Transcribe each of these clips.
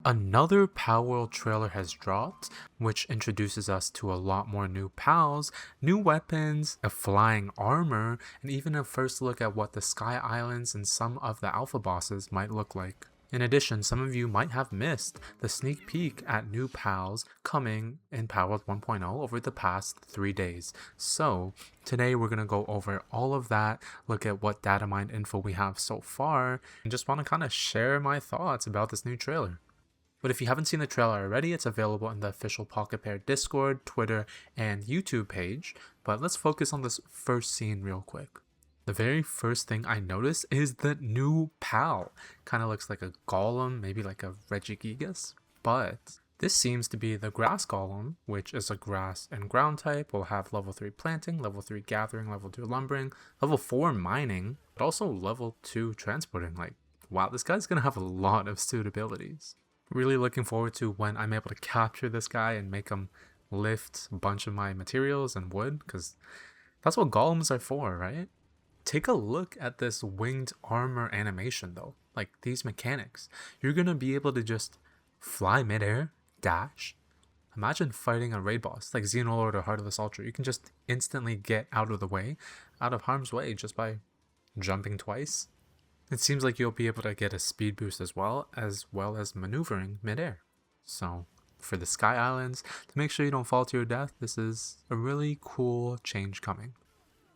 Another Palworld trailer has dropped, which introduces us to a lot more new pals, new weapons, a flying armor, and even a first look at what the Sky Islands and some of the alpha bosses might look like. In addition, some of you might have missed the sneak peek at new pals coming in Palworld 1.0 over the past 3 days. So, today we're going to go over all of that, look at what data mine info we have so far, and just want to kind of share my thoughts about this new trailer. But if you haven't seen the trailer already, it's available in the official Pocket Pair Discord, Twitter, and YouTube page. But let's focus on this first scene real quick. The very first thing I notice is the new pal. Kind of looks like a golem, maybe like a Regigigas. But this seems to be the grass golem, which is a grass and ground type. Will have level 3 planting, level 3 gathering, level 2 lumbering, level 4 mining, but also level 2 transporting. Like, wow, this guy's gonna have a lot of suitabilities. Really looking forward to when I'm able to capture this guy and make him lift a bunch of my materials and wood, because that's what golems are for, right? Take a look at this winged armor animation though. Like these mechanics. You're gonna be able to just fly midair, dash. Imagine fighting a raid boss like Xenolod or Heart of the Sultry. You can just instantly get out of the way, out of harm's way, just by jumping twice. It seems like you'll be able to get a speed boost as well as maneuvering midair. So for the Sky Islands, to make sure you don't fall to your death, this is a really cool change coming.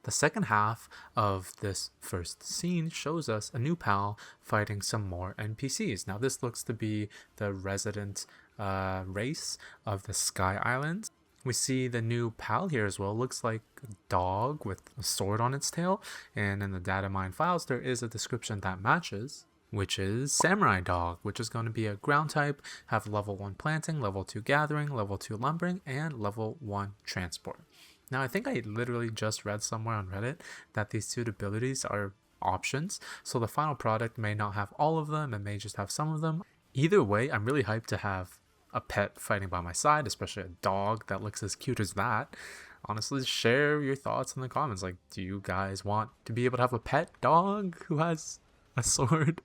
The second half of this first scene shows us a new pal fighting some more NPCs. Now this looks to be the resident race of the Sky Islands. We see the new pal here as well. Looks like a dog with a sword on its tail. And in the data mine files, there is a description that matches, which is Samurai Dog, which is going to be a ground type, have level 1 planting, level 2 gathering, level 2 lumbering, and level 1 transport. Now, I think I literally just read somewhere on Reddit that these suitabilities are options, so the final product may not have all of them, it may just have some of them. Either way, I'm really hyped to have a pet fighting by my side, especially a dog that looks as cute as that. Honestly, share your thoughts in the comments. Like, do you guys want to be able to have a pet dog who has a sword?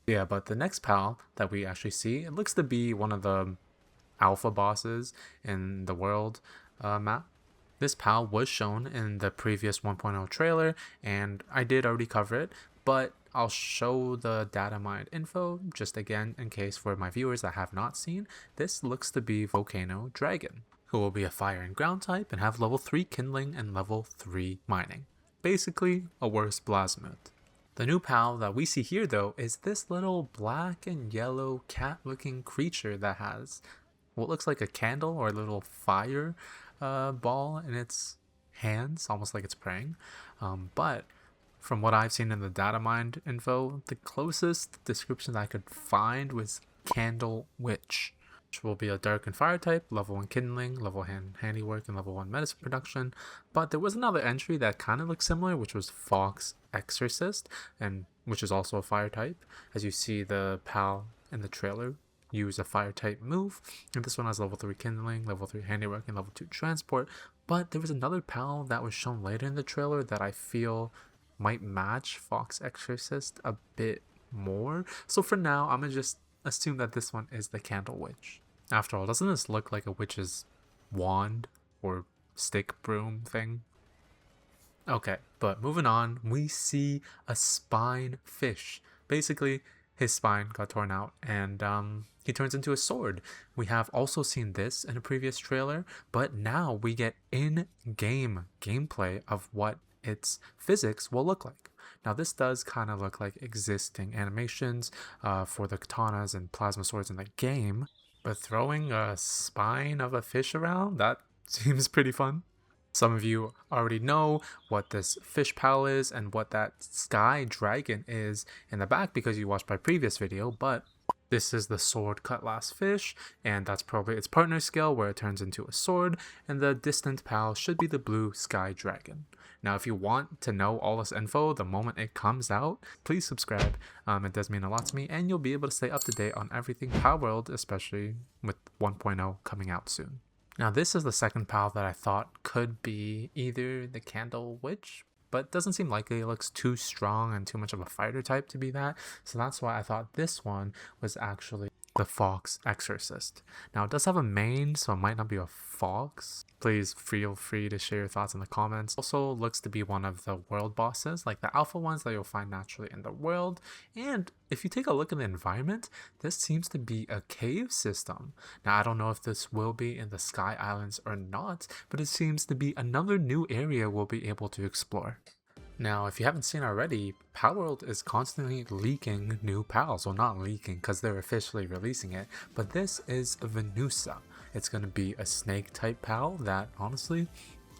Yeah, but the next pal that we actually see, it looks to be one of the alpha bosses in the world map. This pal was shown in the previous 1.0 trailer, and I did already cover it, but I'll show the data mined info just again in case for my viewers that have not seen. This looks to be Volcano Dragon, who will be a fire and ground type and have level 3 kindling and level 3 mining. Basically, a worse Plasmid. The new pal that we see here though is this little black and yellow cat looking creature that has what looks like a candle or a little fire ball in its hands, almost like it's praying. But from what I've seen in the data mined info, the closest description I could find was Candle Witch, which will be a dark and fire type, level 1 kindling, level 1 handiwork, and level 1 medicine production. But there was another entry that kind of looked similar, which was Fox Exorcist, and which is also a fire type. As you see the pal in the trailer use a fire type move, and this one has level 3 kindling, level 3 handiwork, and level 2 transport. But there was another pal that was shown later in the trailer that I feel might match Fox Exorcist a bit more. So for now, I'm gonna just assume that this one is the Candle Witch. After all, doesn't this look like a witch's wand or stick broom thing? Okay, but moving on, we see a spine fish. Basically, his spine got torn out and he turns into a sword. We have also seen this in a previous trailer, but now we get in-game gameplay of what its physics will look like. Now this does kind of look like existing animations for the katanas and plasma swords in the game, but throwing a spine of a fish around, that seems pretty fun. Some of you already know what this fish pal is and what that sky dragon is in the back because you watched my previous video, but this is the sword cutlass fish, and that's probably its partner skill where it turns into a sword, and the distant pal should be the blue sky dragon. Now, if you want to know all this info the moment it comes out, please subscribe. It does mean a lot to me, and you'll be able to stay up to date on everything Palworld, especially with 1.0 coming out soon. Now, this is the second pal that I thought could be either the Candle Witch, but doesn't seem likely. It looks too strong and too much of a fighter type to be that. So that's why I thought this one was actually the fox exorcist. Now it does have a mane, so it might not be a fox. Please feel free to share your thoughts in the comments. Also looks to be one of the world bosses, like the alpha ones that you'll find naturally in the world. And if you take a look at the environment, this seems to be a cave system. Now I don't know if this will be in the Sky Islands or not, but it seems to be another new area we'll be able to explore. Now, if you haven't seen already, Palworld is constantly leaking new pals. Well, not leaking because they're officially releasing it, but this is Venusa. It's going to be a snake type pal that honestly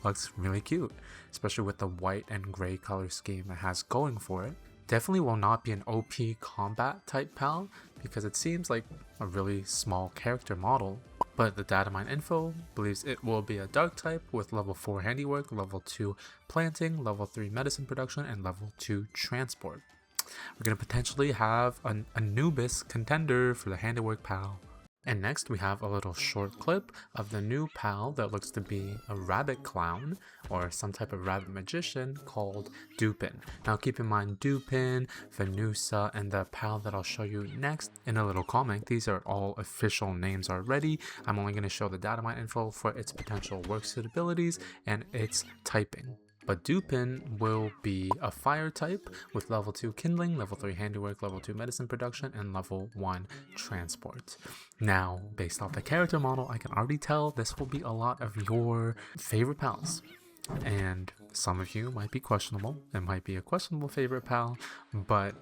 looks really cute, especially with the white and gray color scheme it has going for it. Definitely will not be an OP combat type pal because it seems like a really small character model. But the data mine info believes it will be a dark type with level 4 handiwork, level 2 planting, level 3 medicine production, and level 2 transport. We're going to potentially have an Anubis contender for the handiwork pal. And next we have a little short clip of the new pal that looks to be a rabbit clown or some type of rabbit magician called Dupin. Now keep in mind Dupin, Venusa, and the pal that I'll show you next in a little comic. These are all official names already. I'm only going to show the data mine info for its potential work suitabilities and its typing. But Dupin will be a fire type with level 2 kindling, level 3 handiwork, level 2 medicine production, and level 1 transport. Now, based off the character model, I can already tell this will be a lot of your favorite pals. And some of you might be questionable. It might be a questionable favorite pal, but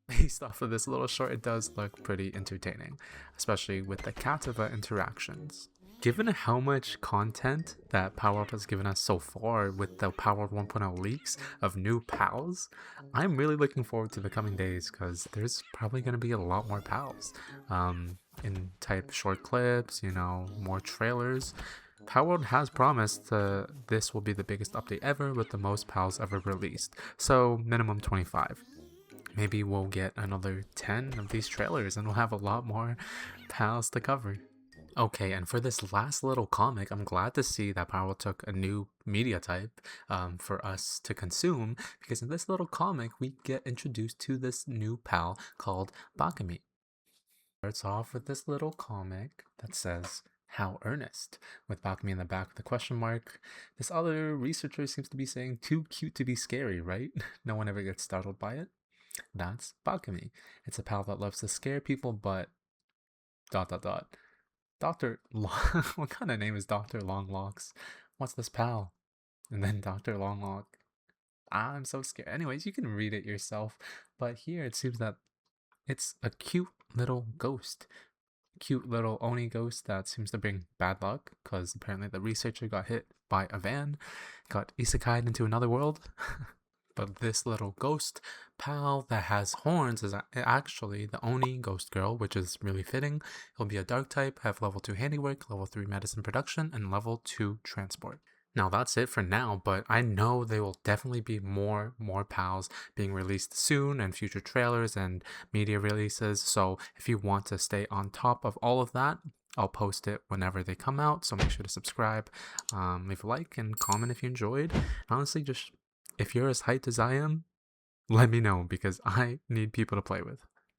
based off of this little short, it does look pretty entertaining, especially with the Kativa interactions. Given how much content that Palworld has given us so far with the Palworld 1.0 leaks of new pals, I'm really looking forward to the coming days because there's probably going to be a lot more pals in type short clips, you know, more trailers. Palworld has promised this will be the biggest update ever with the most pals ever released, so minimum 25. Maybe we'll get another 10 of these trailers and we'll have a lot more pals to cover. Okay, and for this last little comic, I'm glad to see that Palworld took a new media type for us to consume, because in this little comic, we get introduced to this new pal called Bakami. Starts off with this little comic that says, "How earnest," with Bakami in the back with a question mark. This other researcher seems to be saying, "Too cute to be scary," right? No one ever gets startled by it. That's Bakami. It's a pal that loves to scare people, but ... Dr. Long, what kind of name is Dr. Longlocks? What's this pal? And then Dr. Longlock. I'm so scared. Anyways, you can read it yourself. But here it seems that it's a cute little ghost. Cute little Oni ghost that seems to bring bad luck because apparently the researcher got hit by a van, got isekai'd into another world. But this little ghost pal that has horns is actually the Oni ghost girl, which is really fitting. It'll be a dark type, have level 2 handiwork, level 3 medicine production, and level 2 transport. Now that's it for now, but I know there will definitely be more pals being released soon and future trailers and media releases. So if you want to stay on top of all of that, I'll post it whenever they come out. So make sure to subscribe, leave a like, and comment if you enjoyed. Honestly, just if you're as hyped as I am, let me know because I need people to play with.